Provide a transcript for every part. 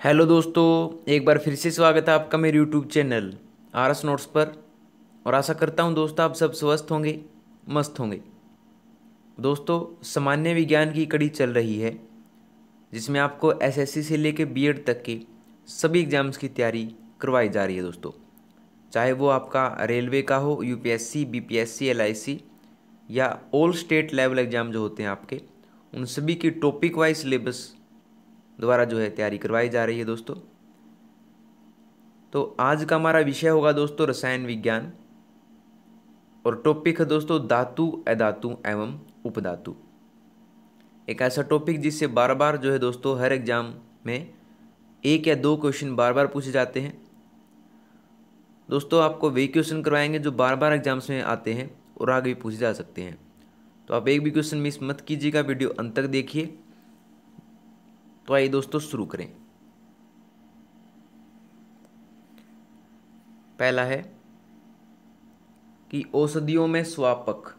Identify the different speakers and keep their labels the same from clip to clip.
Speaker 1: Hello दोस्तों, एक बार फिर से स्वागत है आपका मेरे YouTube channel R S notes पर। और आशा करता हूं दोस्तों आप सब स्वस्थ होंगे, मस्त होंगे। दोस्तों, सामान्य विज्ञान की कड़ी चल रही है जिसमें आपको एसएससी से लेकर बीएड तक के सभी एग्जाम्स की तैयारी करवाई जा रही है दोस्तों। चाहे वो आपका रेलवे का हो, यूपीएससी, बीपीएससी, एलआईसी या ऑल स्टेट लेवल एग्ज़ाम जो होते हैं आपके, उन सभी की टॉपिक वाइज सिलेबस द्वारा जो है तैयारी करवाई जा रही है दोस्तों। तो आज का हमारा विषय होगा दोस्तों रसायन विज्ञान, और टॉपिक है दोस्तों धातु, अधातु एवं उपधातु। एक ऐसा टॉपिक जिससे बार बार जो है दोस्तों हर एग्जाम में एक या दो क्वेश्चन बार बार पूछे जाते हैं। दोस्तों आपको वही क्वेश्चन करवाएंगे जो बार बार एग्जाम्स में आते हैं और आगे भी पूछे जा सकते हैं। तो आप एक भी क्वेश्चन मिस मत कीजिएगा, वीडियो अंत तक देखिए। तो आइए दोस्तों शुरू करें। पहला है कि औषधियों में स्वापक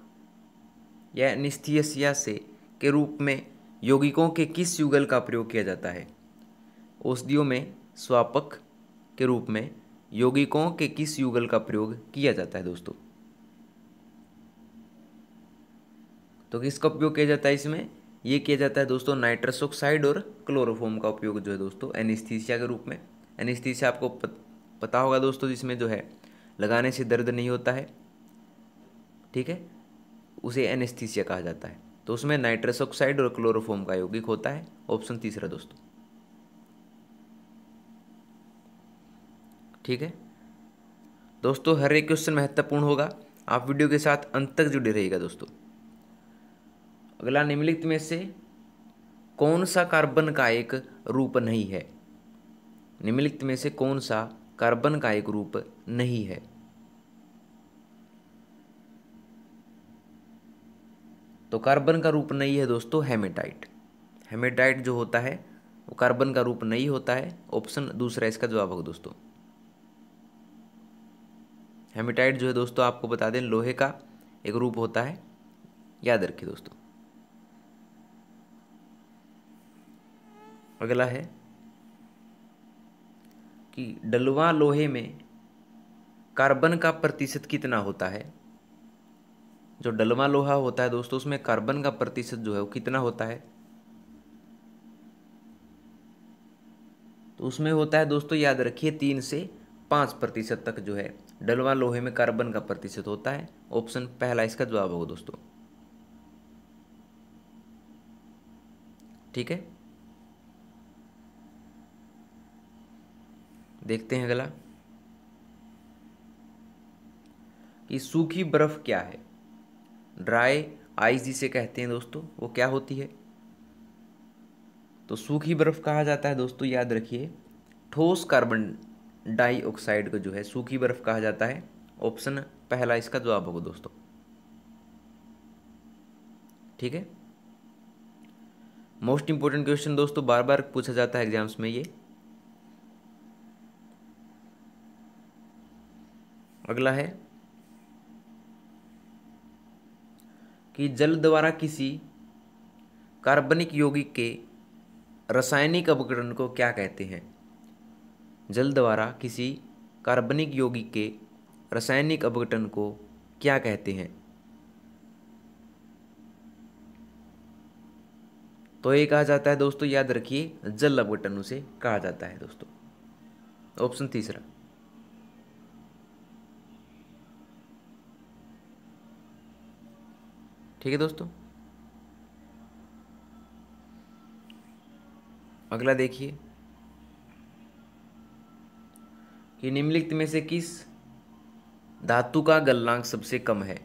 Speaker 1: या एनेस्थीसिया से के रूप में यौगिकों के किस युगल का प्रयोग किया जाता है। औषधियों में स्वापक के रूप में यौगिकों के किस युगल का प्रयोग किया जाता है दोस्तों। तो किसका उपयोग किया जाता है इसमें? ये किया जाता है दोस्तों नाइट्रस ऑक्साइड और क्लोरोफॉर्म का उपयोग जो है दोस्तों एनेस्थीसिया के रूप में। एनेस्थीसिया आपको पता होगा दोस्तों, जिसमें जो है लगाने से दर्द नहीं होता है, ठीक है, उसे एनेस्थीसिया कहा जाता है। तो उसमें नाइट्रस ऑक्साइड और क्लोरोफॉर्म का यौगिक होता है। ऑप्शन तीसरा दोस्तों, ठीक है दोस्तों। हर एक क्वेश्चन महत्वपूर्ण होगा, आप वीडियो के साथ अंत तक जुड़े रहिएगा दोस्तों। अगला, निम्नलिखित में से कौन सा कार्बन का एक रूप नहीं है? निम्नलिखित में से कौन सा कार्बन का एक रूप नहीं है? तो कार्बन का रूप नहीं है दोस्तों हेमेटाइट। हेमेटाइट जो होता है वो कार्बन का रूप नहीं होता है। ऑप्शन दूसरा इसका जवाब होगा दोस्तों। हेमेटाइट जो है दोस्तों आपको बता दें लोहे का एक रूप होता है, याद रखिए दोस्तों। अगला है कि डलवा लोहे में कार्बन का प्रतिशत कितना होता है। जो डलवा लोहा होता है दोस्तों उसमें कार्बन का प्रतिशत जो है वो कितना होता है? तो उसमें होता है दोस्तों, याद रखिए, 3 से 5% तक जो है डलवा लोहे में कार्बन का प्रतिशत होता है। ऑप्शन पहला इसका जवाब होगा दोस्तों, ठीक है। देखते हैं अगला कि सूखी बर्फ क्या है। ड्राई आइस जिसे कहते हैं दोस्तों वो क्या होती है? तो सूखी बर्फ कहा जाता है दोस्तों, याद रखिए, ठोस कार्बन डाइऑक्साइड को जो है सूखी बर्फ कहा जाता है। ऑप्शन पहला इसका जवाब होगा दोस्तों, ठीक है। मोस्ट इंपोर्टेंट क्वेश्चन दोस्तों, बार बार पूछा जाता है एग्जाम्स में ये। अगला है कि जल द्वारा किसी कार्बनिक यौगिक के रासायनिक अपघटन को क्या कहते हैं? जल द्वारा किसी कार्बनिक यौगिक के रासायनिक अपघटन को क्या कहते हैं? तो ये कहा जाता है दोस्तों, याद रखिए, जल अपघटन उसे कहा जाता है दोस्तों। ऑप्शन तीसरा, ठीक है दोस्तों। अगला देखिए कि निम्नलिखित में से किस धातु का गलनांक सबसे कम है।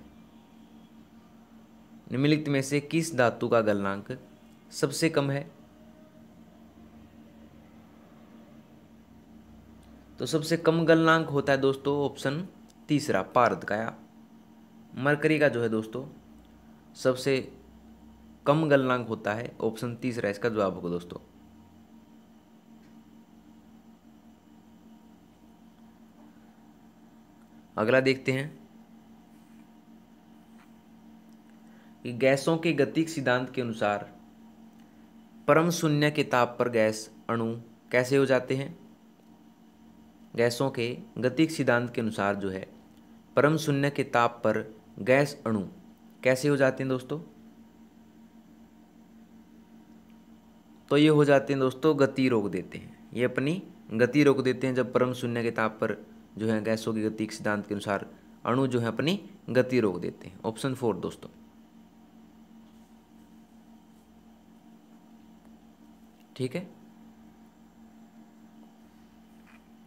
Speaker 1: निम्नलिखित में से किस धातु का गलनांक सबसे कम है? तो सबसे कम गलनांक होता है दोस्तों ऑप्शन तीसरा, पारद का या मरकरी का जो है दोस्तों सबसे कम गलनांक होता है। ऑप्शन तीसरा इसका जवाब होगा दोस्तों। अगला देखते हैं कि गैसों के गतिक सिद्धांत के अनुसार परम शून्य के ताप पर गैस अणु कैसे हो जाते हैं? गैसों के गतिक सिद्धांत के अनुसार जो है परम शून्य के ताप पर गैस अणु कैसे हो जाते हैं दोस्तों? तो ये हो जाते हैं दोस्तों गति रोक देते हैं, ये अपनी गति रोक देते हैं जब परम शून्य के ताप पर जो है गैसों की गतिक सिद्धांत के अनुसार अणु जो है अपनी गति रोक देते हैं। ऑप्शन 4 दोस्तों। ठीक है,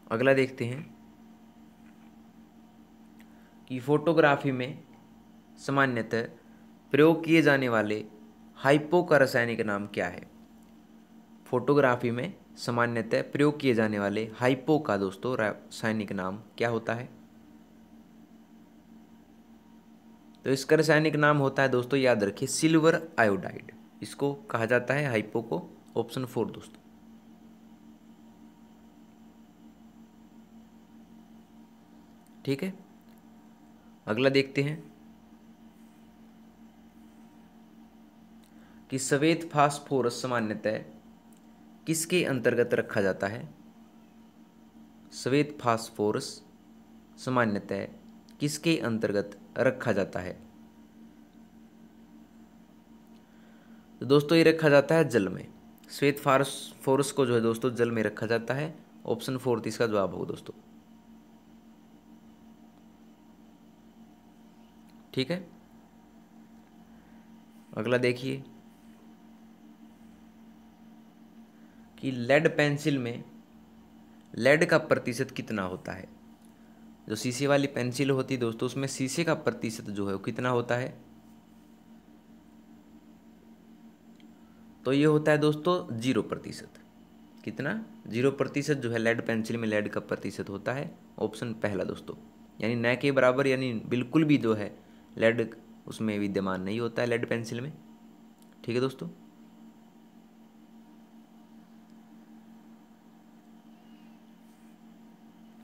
Speaker 1: अगला देखते हैं कि फोटोग्राफी में सामान्यतः प्रयोग किए जाने वाले हाइपो का रासायनिक नाम क्या है? फोटोग्राफी में सामान्यतः प्रयोग किए जाने वाले हाइपो का दोस्तों रासायनिक नाम क्या होता है? तो इसका रासायनिक नाम होता है दोस्तों, याद रखिए, सिल्वर आयोडाइड। इसको कहा जाता है हाइपो को। ऑप्शन 4 दोस्तों। ठीक है, अगला देखते हैं कि श्वेत फास्फोरस सामान्यतः किसके अंतर्गत रखा जाता है? श्वेत फास्फोरस सामान्यतः किसके अंतर्गत रखा जाता है? तो दोस्तों ये रखा जाता है जल में। श्वेत फास्फोरस को जो है दोस्तों जल में रखा जाता है। ऑप्शन 4 इसका जवाब होगा दोस्तों। ठीक है, अगला देखिए कि लेड पेंसिल में लेड का प्रतिशत कितना होता है? जो शीशे वाली पेंसिल होती है दोस्तों उसमें शीशे का प्रतिशत जो है वो कितना होता है? तो ये होता है दोस्तों 0%। कितना? 0% जो है लेड पेंसिल में लेड का प्रतिशत होता है। ऑप्शन पहला दोस्तों, यानी न के बराबर, यानी बिल्कुल भी जो है लेड उसमें विद्यमान नहीं होता है लेड पेंसिल में। ठीक है दोस्तों,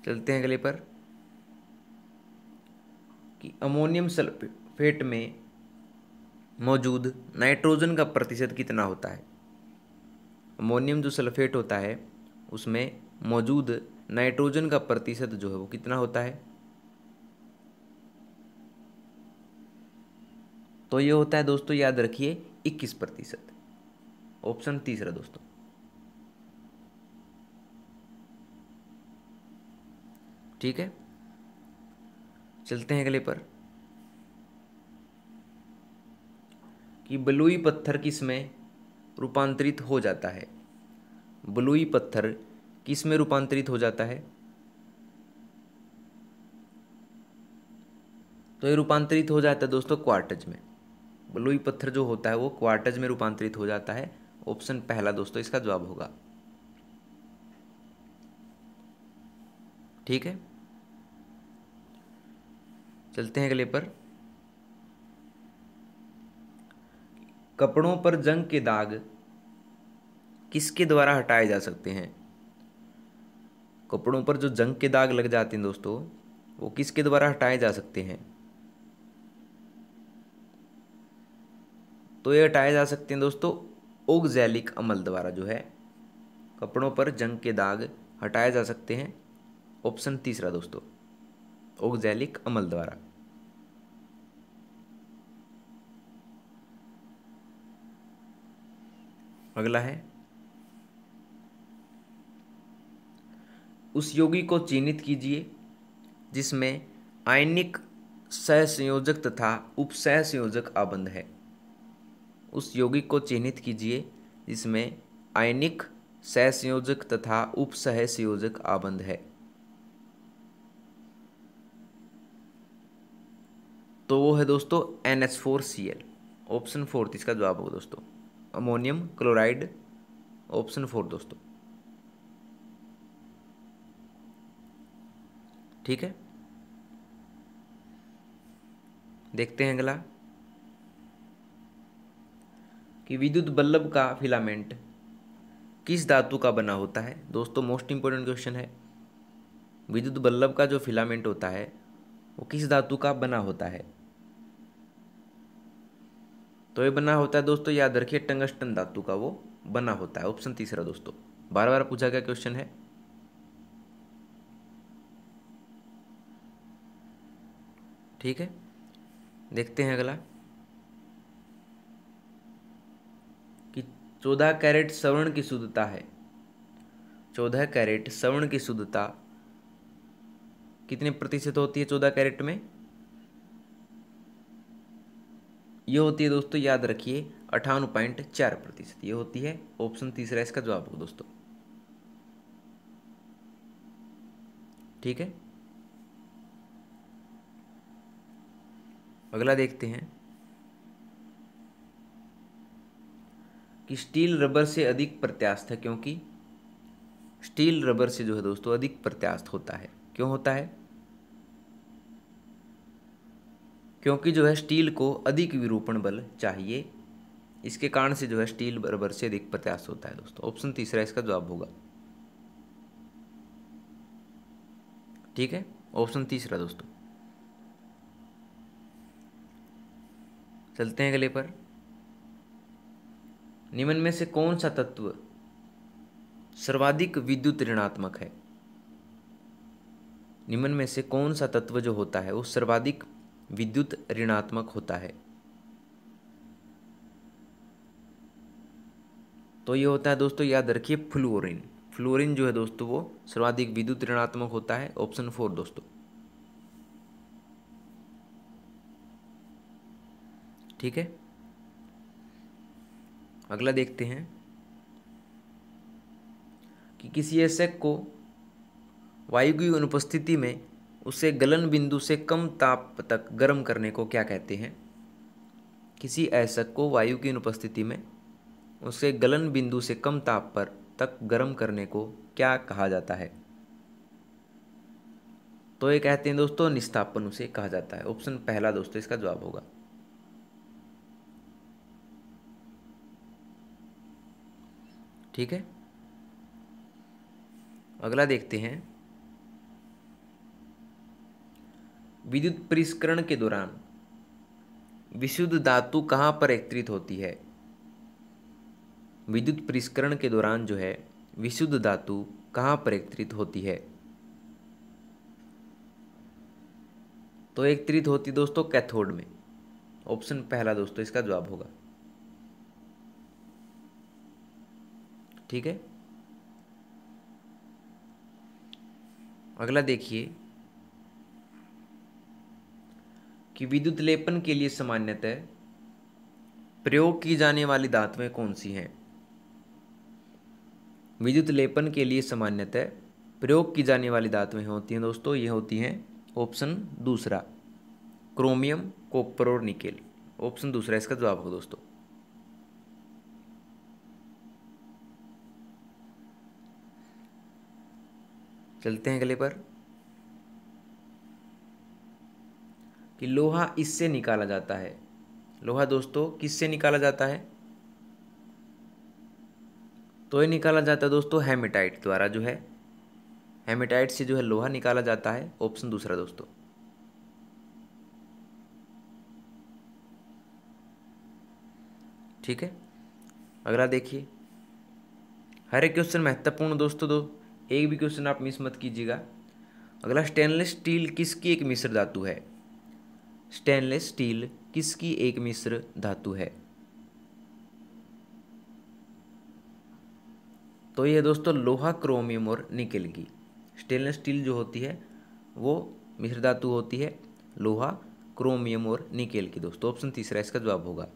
Speaker 1: चलते हैं अगले पर कि अमोनियम सल्फेट में मौजूद नाइट्रोजन का प्रतिशत कितना होता है? अमोनियम जो सल्फेट होता है उसमें मौजूद नाइट्रोजन का प्रतिशत जो है वो कितना होता है? तो ये होता है दोस्तों, याद रखिए, 21%। ऑप्शन तीसरा दोस्तों। ठीक है, चलते हैं अगले पर कि बलुई पत्थर किस में रूपांतरित हो जाता है? बलुई पत्थर किस में रूपांतरित हो जाता है? तो ये रूपांतरित हो जाता है दोस्तों क्वार्टज में। बलुई पत्थर जो होता है वो क्वार्टज में रूपांतरित हो जाता है। ऑप्शन पहला दोस्तों इसका जवाब होगा। ठीक है, चलते हैं अगले पर। कपड़ों पर जंग के दाग किसके द्वारा हटाए जा सकते हैं? कपड़ों पर जो जंग के दाग लग जाते हैं दोस्तों वो किसके द्वारा हटाए जा सकते हैं? तो ये हटाए जा सकते हैं दोस्तों ओक्सैलिक अम्ल द्वारा जो है कपड़ों पर जंग के दाग हटाए जा सकते हैं। ऑप्शन तीसरा दोस्तों, ओक्सैलिक अम्ल द्वारा। अगला है उस यौगिक को चिन्हित कीजिए जिसमें आयनिक सहसंयोजक तथा उपसहसंयोजक आबंध है। उस यौगिक को चिन्हित कीजिए जिसमें आयनिक सहसंयोजक तथा उपसहसंयोजक आबंध है। तो वो है दोस्तों NH4Cl। ऑप्शन 4 इसका जवाब होगा दोस्तों, अमोनियम क्लोराइड। ऑप्शन 4 दोस्तों। ठीक है, देखते हैं अगला कि विद्युत बल्ब का फिलामेंट किस धातु का बना होता है? दोस्तों मोस्ट इंपोर्टेंट क्वेश्चन है। विद्युत बल्ब का जो फिलामेंट होता है वो किस धातु का बना होता है? तो ये बना होता है दोस्तों, याद रखिए, टंगस्टन धातु का वो बना होता है। ऑप्शन तीसरा दोस्तों। बार बार पूछा गया क्वेश्चन है। ठीक है, देखते हैं अगला कि 14 कैरेट स्वर्ण की शुद्धता है। 14 कैरेट स्वर्ण की शुद्धता कितने प्रतिशत होती है 14 कैरेट में? ये होती है दोस्तों, याद रखिए 58.4%। ये होती है ऑप्शन तीसरा इसका जवाब होगा दोस्तों। ठीक है, अगला देखते हैं कि स्टील रबर से अधिक प्रत्यास्थ है, क्योंकि स्टील रबर से जो है दोस्तों अधिक प्रत्यास्थ होता है। क्यों होता है? क्योंकि जो है स्टील को अधिक विरूपण बल चाहिए, इसके कारण से जो है स्टील रबर से अधिक प्रत्यास्थ होता है दोस्तों। ऑप्शन तीसरा इसका जवाब होगा। ठीक है, ऑप्शन तीसरा दोस्तों। चलते हैं अगले पर। निम्न में से कौन सा तत्व सर्वाधिक विद्युत ऋणात्मक है? निम्न में से कौन सा तत्व जो होता है वो सर्वाधिक विद्युत ऋणात्मक होता है? तो ये होता है दोस्तों, याद रखिए फ्लोरीन। फ्लोरीन जो है दोस्तों वो सर्वाधिक विद्युत ऋणात्मक होता है। ऑप्शन 4 दोस्तों। ठीक है, अगला देखते हैं कि किसी एशक को वायु की अनुपस्थिति में उसे गलन बिंदु से कम ताप तक गर्म करने को क्या कहते हैं? किसी एशक को वायु की अनुपस्थिति में उसे गलन बिंदु से कम ताप पर तक गर्म करने को क्या कहा जाता है? तो ये कहते हैं दोस्तों निस्तापन उसे कहा जाता है। ऑप्शन पहला दोस्तों इसका जवाब होगा। ठीक है, अगला देखते हैं विद्युत परिष्करण के दौरान विशुद्ध धातु कहाँ पर एकत्रित होती है? विद्युत परिष्करण के दौरान जो है विशुद्ध धातु कहाँ पर एकत्रित होती है? तो एकत्रित होती दोस्तों कैथोड में। ऑप्शन पहला दोस्तों इसका जवाब होगा। ठीक है, अगला देखिए कि विद्युत लेपन के लिए सामान्यतः प्रयोग की जाने वाली धातुएं कौन सी हैं? विद्युत लेपन के लिए सामान्यतः प्रयोग की जाने वाली धातुएं होती हैं दोस्तों, ये होती हैं ऑप्शन दूसरा क्रोमियम, कॉपर और निकेल। ऑप्शन दूसरा इसका जवाब होगा दोस्तों। चलते हैं अगले पर कि लोहा इससे निकाला जाता है। लोहा दोस्तों किससे निकाला जाता है? तो ये निकाला जाता है दोस्तों हेमेटाइट द्वारा। जो है हेमेटाइट से जो है लोहा निकाला जाता है। ऑप्शन दूसरा दोस्तों। ठीक है, अगला देखिए। हर एक क्वेश्चन महत्वपूर्ण दोस्तों, एक भी क्वेश्चन आप मिस मत कीजिएगा। अगला, स्टेनलेस स्टील किसकी एक मिश्र धातु है? स्टेनलेस स्टील किसकी एक मिश्र धातु है? तो ये दोस्तों लोहा, क्रोमियम और निकेल की स्टेनलेस स्टील जो होती है वो मिश्र धातु होती है लोहा, क्रोमियम और निकेल की दोस्तों। ऑप्शन तीसरा इसका जवाब होगा।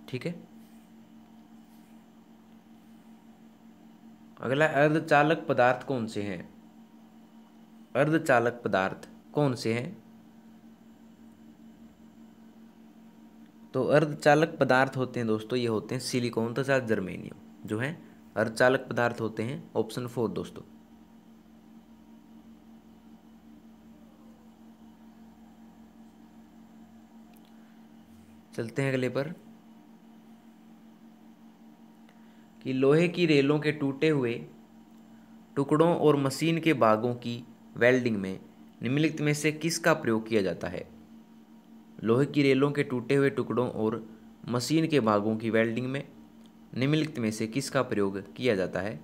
Speaker 1: ठीक है, अगला, अर्धचालक पदार्थ कौन से हैं? अर्धचालक पदार्थ कौन से हैं? तो अर्धचालक पदार्थ होते हैं दोस्तों, ये होते हैं सिलिकॉन तथा जर्मेनियम जो है अर्धचालक पदार्थ होते हैं। ऑप्शन 4 दोस्तों। चलते हैं अगले पर कि लोहे की रेलों के टूटे हुए टुकड़ों और मशीन के भागों की वेल्डिंग में निम्नलिखित में से किसका प्रयोग किया जाता है? लोहे की रेलों के टूटे हुए टुकड़ों और मशीन के भागों की वेल्डिंग में निम्नलिखित में से किसका प्रयोग किया जाता है?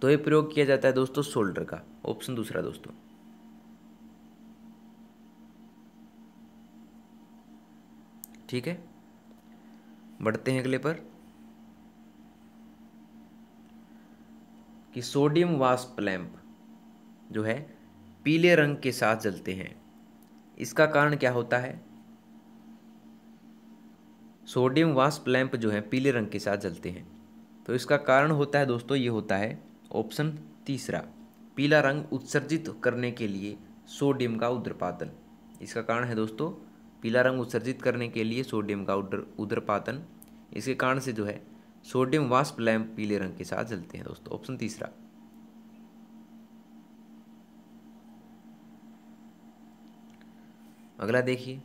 Speaker 1: तो ये प्रयोग किया जाता है दोस्तों सोल्डर का, ऑप्शन दूसरा दोस्तों। ठीक है, बढ़ते हैं अगले पर कि सोडियम वास्प लैंप जो है पीले रंग के साथ जलते हैं, इसका कारण क्या होता है? सोडियम वास्प लैंप जो है पीले रंग के साथ जलते हैं, तो इसका कारण होता है दोस्तों, ये होता है ऑप्शन तीसरा, पीला रंग उत्सर्जित करने के लिए सोडियम का उद्रपातन। इसका कारण है दोस्तों पीला रंग उत्सर्जित करने के लिए सोडियम का उद्रपातन। इसके कारण से जो है सोडियम वास्प लैंप पीले रंग के साथ जलते हैं दोस्तों, ऑप्शन तीसरा। अगला देखिए,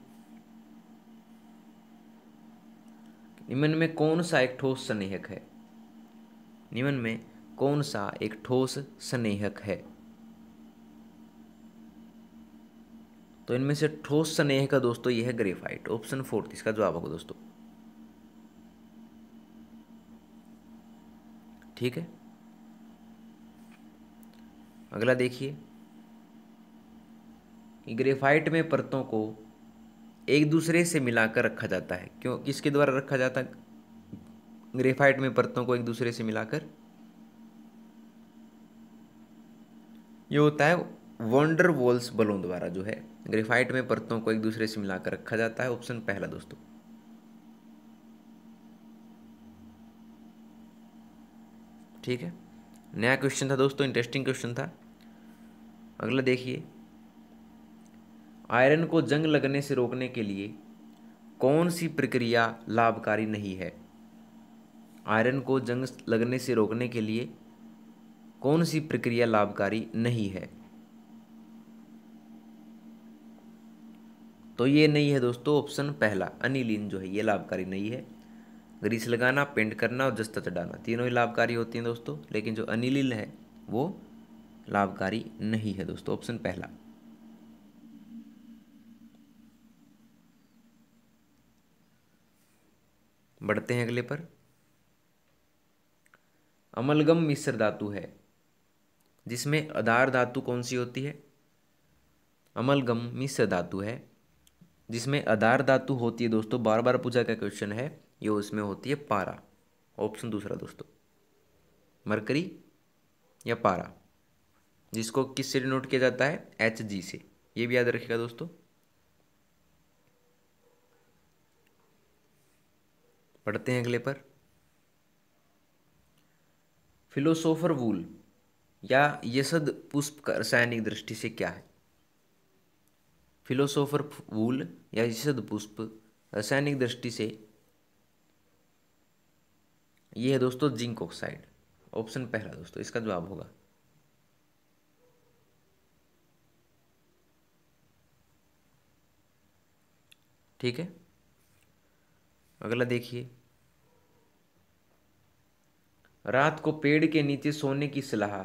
Speaker 1: निम्न में कौन सा एक ठोस संनेहक है? निम्न में कौन सा एक ठोस संनेहक है? तो इनमें से ठोस संनेहक का दोस्तों यह है ग्रेफाइट, ऑप्शन फोर्थ इसका जवाब होगा दोस्तों। ठीक है, अगला देखिए, ग्रेफाइट में परतों को एक दूसरे से मिलाकर रखा जाता है, क्यों, किसके द्वारा रखा जाता है ग्रेफाइट में परतों को एक दूसरे से मिलाकर? ये होता है वॉन्डर वॉल्स बलों द्वारा जो है ग्रेफाइट में परतों को एक दूसरे से मिलाकर रखा जाता है, ऑप्शन पहला दोस्तों। ठीक है, नया क्वेश्चन था दोस्तों, इंटरेस्टिंग क्वेश्चन था। अगला देखिए, आयरन को जंग लगने से रोकने के लिए कौन सी प्रक्रिया लाभकारी नहीं है? आयरन को जंग लगने से रोकने के लिए कौन सी प्रक्रिया लाभकारी नहीं है? तो ये नहीं है दोस्तों ऑप्शन पहला, अनिलीन जो है ये लाभकारी नहीं है। ग्रीस लगाना, पेंट करना और जस्ता चढ़ाना तीनों ही लाभकारी होती हैं दोस्तों, लेकिन जो अनिलीन है वो लाभकारी नहीं है दोस्तों, ऑप्शन पहला। बढ़ते हैं अगले पर, अमलगम मिश्र धातु है जिसमें आधार धातु कौन सी होती है? अमलगम मिश्र धातु है जिसमें आधार धातु होती है दोस्तों, बार बार पूछा का क्वेश्चन है ये, उसमें होती है पारा, ऑप्शन दूसरा दोस्तों, मरकरी या पारा, जिसको किस से डिनोट किया जाता है? Hg से, ये भी याद रखिएगा दोस्तों। पढ़ते हैं अगले पर, फिलोसोफर वूल या यशद पुष्प का रासायनिक दृष्टि से क्या है? फिलोसोफर वूल या यशद पुष्प रासायनिक दृष्टि से ये है दोस्तों जिंक ऑक्साइड, ऑप्शन पहला दोस्तों इसका जवाब होगा। ठीक है, अगला देखिए, रात को पेड़ के नीचे सोने की सलाह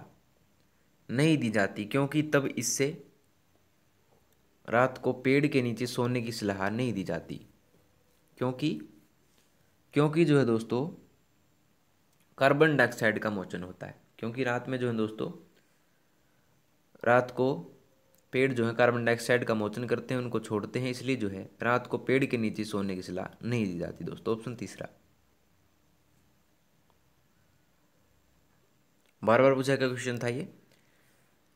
Speaker 1: नहीं दी जाती क्योंकि तब इससे, रात को पेड़ के नीचे सोने की सलाह नहीं दी जाती क्योंकि, क्योंकि जो है दोस्तों कार्बन डाइऑक्साइड का मोचन होता है, क्योंकि रात में जो है दोस्तों, रात को पेड़ जो है कार्बन डाइऑक्साइड का मोचन करते हैं, उनको छोड़ते हैं, इसलिए जो है रात को पेड़ के नीचे सोने की सलाह नहीं दी जाती दोस्तों, ऑप्शन तीसरा। बार बार पूछा गया क्वेश्चन था ये।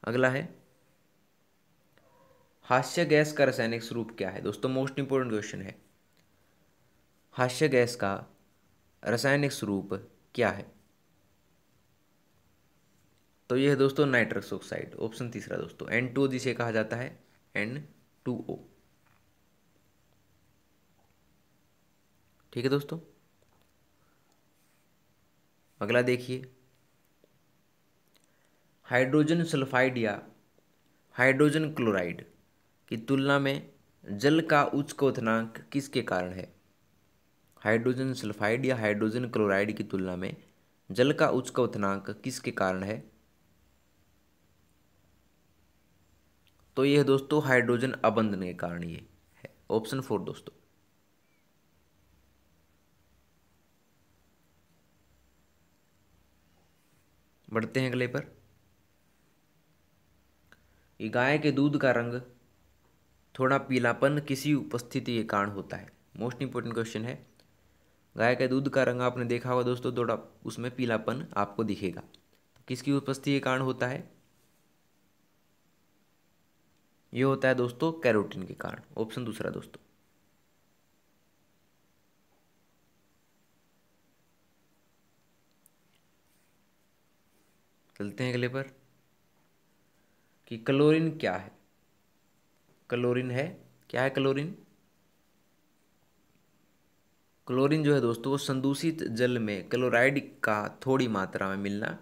Speaker 1: अगला है, हास्य गैस का रासायनिक स्वरूप क्या है? दोस्तों मोस्ट इंपोर्टेंट क्वेश्चन है, हास्य गैस का रासायनिक स्वरूप क्या है? तो ये है दोस्तों नाइट्रस ऑक्साइड, ऑप्शन तीसरा दोस्तों, N2O जिसे कहा जाता है, N2O। ठीक है दोस्तों, अगला देखिए, हाइड्रोजन सल्फाइड या हाइड्रोजन क्लोराइड की तुलना में जल का उच्च क्वथनांक किसके कारण है? हाइड्रोजन सल्फाइड या हाइड्रोजन क्लोराइड की तुलना में जल का उच्च क्वथनांक किसके कारण है? तो ये है दोस्तों हाइड्रोजन अबंधन के कारण ये है ऑप्शन 4 दोस्तों। बढ़ते हैं अगले पर। ये गाय के दूध का रंग थोड़ा पीलापन किसी उपस्थिति के कारण होता है। मोस्ट इंपॉर्टेंट क्वेश्चन है। गाय के दूध का रंग आपने देखा होगा दोस्तों, थोड़ा उसमें पीलापन आपको दिखेगा, तो किसकी उपस्थिति के कारण होता है? ये होता है दोस्तों कैरोटीन के कारण, ऑप्शन दूसरा दोस्तों। चलते हैं अगले पर कि क्लोरीन क्या है। क्लोरीन है, क्या है क्लोरीन? क्लोरीन जो है दोस्तों वो संदूषित जल में क्लोराइड का थोड़ी मात्रा में मिलना,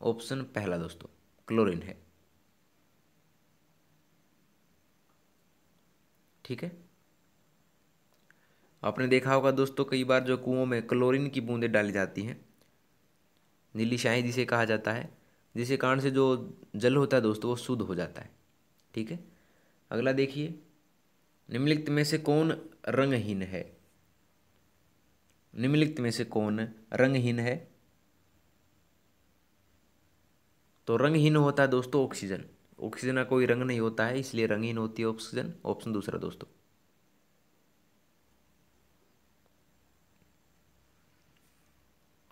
Speaker 1: ऑप्शन पहला दोस्तों क्लोरीन है। ठीक है, आपने देखा होगा दोस्तों कई बार जो कुओं में क्लोरीन की बूंदें डाली जाती हैं, नीली स्याही जिसे कहा जाता है, जिसके कारण से जो जल होता है दोस्तों वो शुद्ध हो जाता है। ठीक है, अगला देखिए, निम्नलिखित में से कौन रंगहीन है? निम्नलिखित में से कौन रंगहीन है? तो रंगहीन होता है दोस्तों ऑक्सीजन। ऑक्सीजन का कोई रंग नहीं होता है, इसलिए रंगहीन होती है ऑक्सीजन, ऑप्शन दूसरा दोस्तों।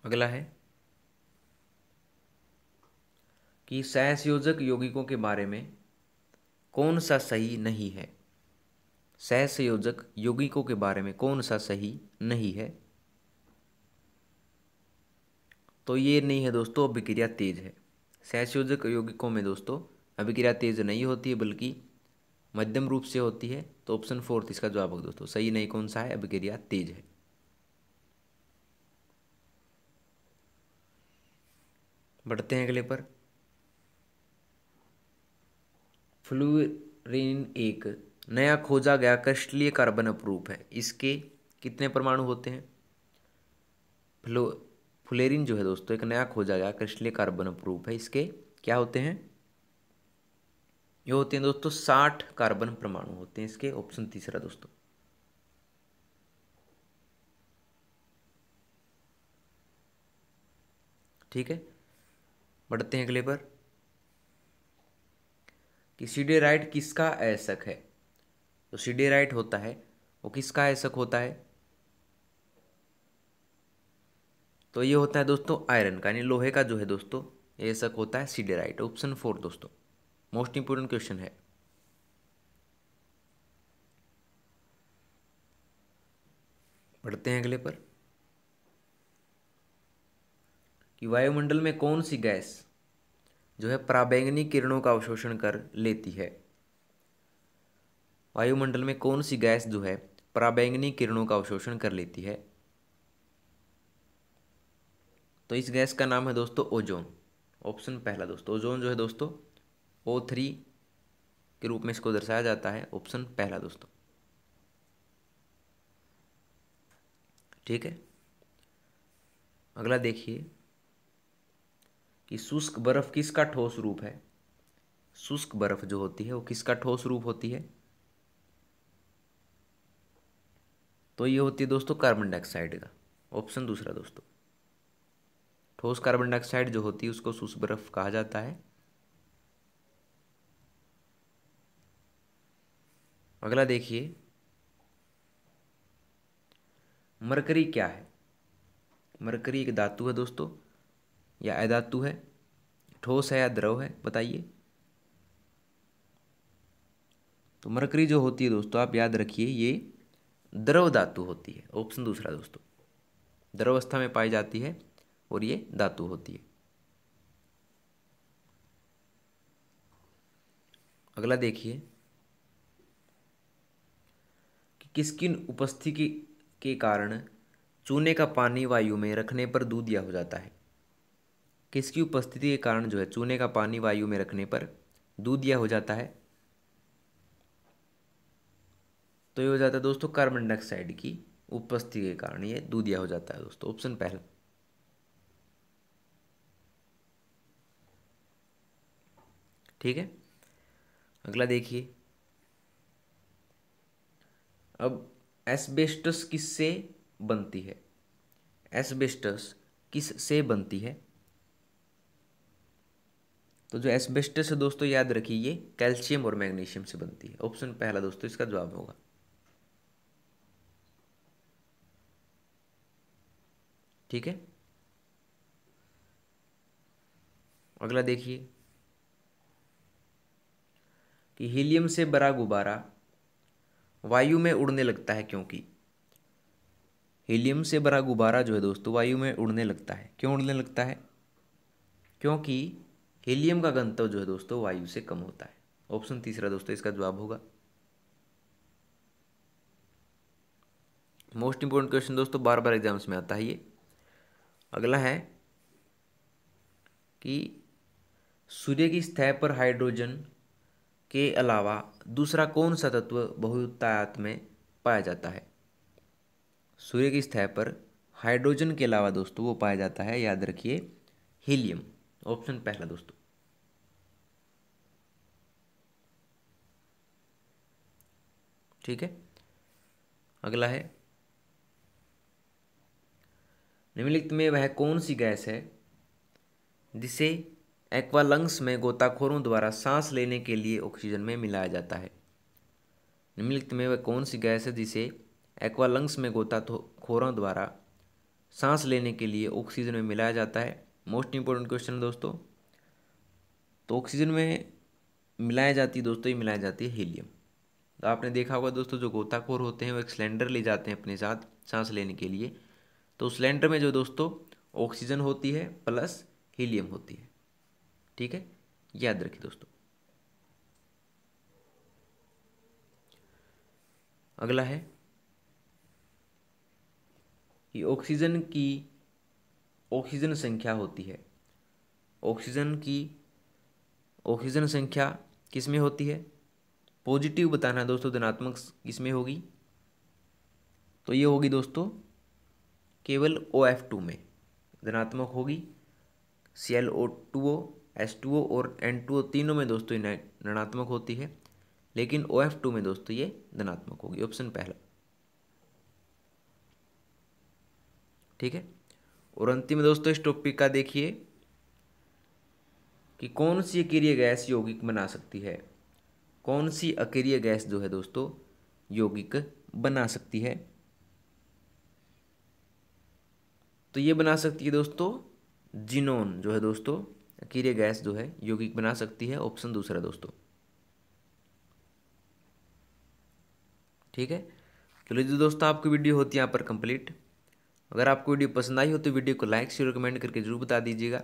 Speaker 1: अगला है कि सहसंयोजक यौगिकों के बारे में कौन सा सही नहीं है? सहसंयोजक यौगिकों के बारे में कौन सा सही नहीं है? तो ये नहीं है दोस्तों अभिक्रिया तेज है। सहसंयोजक यौगिकों में दोस्तों अभिक्रिया तेज नहीं होती है, बल्कि मध्यम रूप से होती है। तो ऑप्शन फोर्थ इसका जवाब होगा दोस्तों। सही नहीं कौन सा है? अभिक्रिया तेज है। बढ़ते हैं अगले पर। फ्लूरीन एक नया खोजा गया क्रिस्टलीय कार्बन अपरूप है। इसके कितने परमाणु होते हैं? फ्लो फ्लोरीन जो है दोस्तों एक नया खोजा गया क्रिस्टलीय कार्बन अपरूप है। इसके क्या होते हैं? ये होते हैं दोस्तों 60 कार्बन परमाणु होते हैं इसके, ऑप्शन तीसरा दोस्तों। ठीक है, बढ़ते हैं अगले पर कि सिडेराइट किसका ऐसक है? तो सिडेराइट होता है वो किसका ऐसक होता है? तो ये होता है दोस्तों आयरन का, यानी लोहे का जो है दोस्तों ये ऐसक होता है सिडेराइट, ऑप्शन 4 दोस्तों। मोस्ट इंपोर्टेंट क्वेश्चन है। बढ़ते हैं अगले पर कि वायुमंडल में कौन सी गैस जो है पराबैंगनी किरणों का अवशोषण कर लेती है? वायुमंडल में कौन सी गैस जो है पराबैंगनी किरणों का अवशोषण कर लेती है? तो इस गैस का नाम है दोस्तों ओजोन, ऑप्शन पहला दोस्तों। ओजोन जो है दोस्तों O3 के रूप में इसको दर्शाया जाता है, ऑप्शन पहला दोस्तों। ठीक है, अगला देखिए कि शुष्क बर्फ किसका ठोस रूप है? शुष्क बर्फ जो होती है वो किसका ठोस रूप होती है? तो ये होती है दोस्तों कार्बन डाइऑक्साइड का, ऑप्शन दूसरा दोस्तों। ठोस कार्बन डाइऑक्साइड जो होती है उसको शुष्क बर्फ कहा जाता है। अगला देखिए, मरकरी क्या है? मरकरी एक धातु है दोस्तों या अधातु है? ठोस है या द्रव है, बताइए। तो मरकरी जो होती है दोस्तों आप याद रखिए ये द्रव धातु होती है, ऑप्शन दूसरा दोस्तों। द्रव अवस्था में पाई जाती है और ये धातु होती है। अगला देखिए कि किसकी उपस्थिति के कारण चूने का पानी वायु में रखने पर दूधिया हो जाता है? किसकी उपस्थिति के कारण जो है चूने का पानी वायु में रखने पर दूधिया हो जाता है? तो ये हो जाता है दोस्तों कार्बन डाइऑक्साइड की उपस्थिति के कारण ये दूधिया हो जाता है दोस्तों, ऑप्शन पहला। ठीक है, अगला देखिए, अब एस्बेस्टस किससे बनती है? एस्बेस्टस किस से बनती है? तो जो एस्बेस्टस है दोस्तों, याद रखिए ये कैल्शियम और मैग्नीशियम से बनती है। ऑप्शन पहला दोस्तों इसका जवाब होगा। ठीक है, अगला देखिए कि हीलियम से भरा गुब्बारा वायु में उड़ने लगता है क्योंकि। हीलियम से भरा गुब्बारा जो है दोस्तों वायु में उड़ने लगता है, क्यों उड़ने लगता है? क्योंकि हीलियम का घनत्व जो है दोस्तों वायु से कम होता है। ऑप्शन तीसरा दोस्तों इसका जवाब होगा। मोस्ट इंपोर्टेंट क्वेश्चन दोस्तों, बार बार एग्जाम्स में आता है ये। अगला है कि सूर्य की सतह पर हाइड्रोजन के अलावा दूसरा कौन सा तत्व बहुतायत में पाया जाता है? सूर्य की सतह पर हाइड्रोजन के अलावा दोस्तों वो पाया जाता है, याद रखिए, हीलियम। ऑप्शन पहला दोस्तों। ठीक है, अगला है निम्नलिखित में वह कौन सी गैस है जिसे एक्वालंग्स में गोताखोरों द्वारा सांस लेने के लिए ऑक्सीजन में मिलाया जाता है? निम्नलिखित में वह कौन सी गैस है जिसे एक्वालंग्स में गोताखोरों द्वारा सांस लेने के लिए ऑक्सीजन में मिलाया जाता है? मोस्ट इंपोर्टेंट क्वेश्चन दोस्तों। तो ऑक्सीजन में मिलाई जाती है दोस्तों, ये मिलाई जाती है हीलियम। तो आपने देखा होगा दोस्तों, जो गोताखोर होते हैं वो एक सिलेंडर ले जाते हैं अपने साथ सांस लेने के लिए। तो सिलेंडर में जो दोस्तों ऑक्सीजन होती है प्लस हीलियम होती है। ठीक है, याद रखिए दोस्तों। अगला है कि ऑक्सीजन संख्या होती है। ऑक्सीजन संख्या किस में होती है? पॉजिटिव बताना है दोस्तों, धनात्मक किस में होगी? तो ये होगी दोस्तों केवल OF2 में धनात्मक होगी। ClO2O, H2O और N2O तीनों में दोस्तों ये ऋणात्मक होती है, लेकिन OF2 में दोस्तों ये धनात्मक होगी। ऑप्शन पहला। ठीक है, और अंतिम में दोस्तों इस टॉपिक का देखिए कि कौन सी अकेरिय गैस यौगिक बना सकती है? कौन सी अकेरिय गैस जो है दोस्तों यौगिक बना सकती है? तो ये बना सकती है दोस्तों जिनोन जो है दोस्तों अकेरिय गैस जो है यौगिक बना सकती है। ऑप्शन दूसरा दोस्तों। ठीक है, चलिए जो दोस्तों आपकी वीडियो होती है यहाँ पर कंप्लीट। अगर आपको वीडियो पसंद आई हो तो वीडियो को लाइक शेयर कमेंट करके जरूर बता दीजिएगा,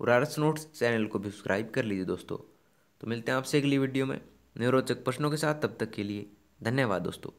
Speaker 1: और आरएस नोट्स चैनल को भी सब्सक्राइब कर लीजिए दोस्तों। तो मिलते हैं आपसे अगली वीडियो में नए रोचक प्रश्नों के साथ, तब तक के लिए धन्यवाद दोस्तों।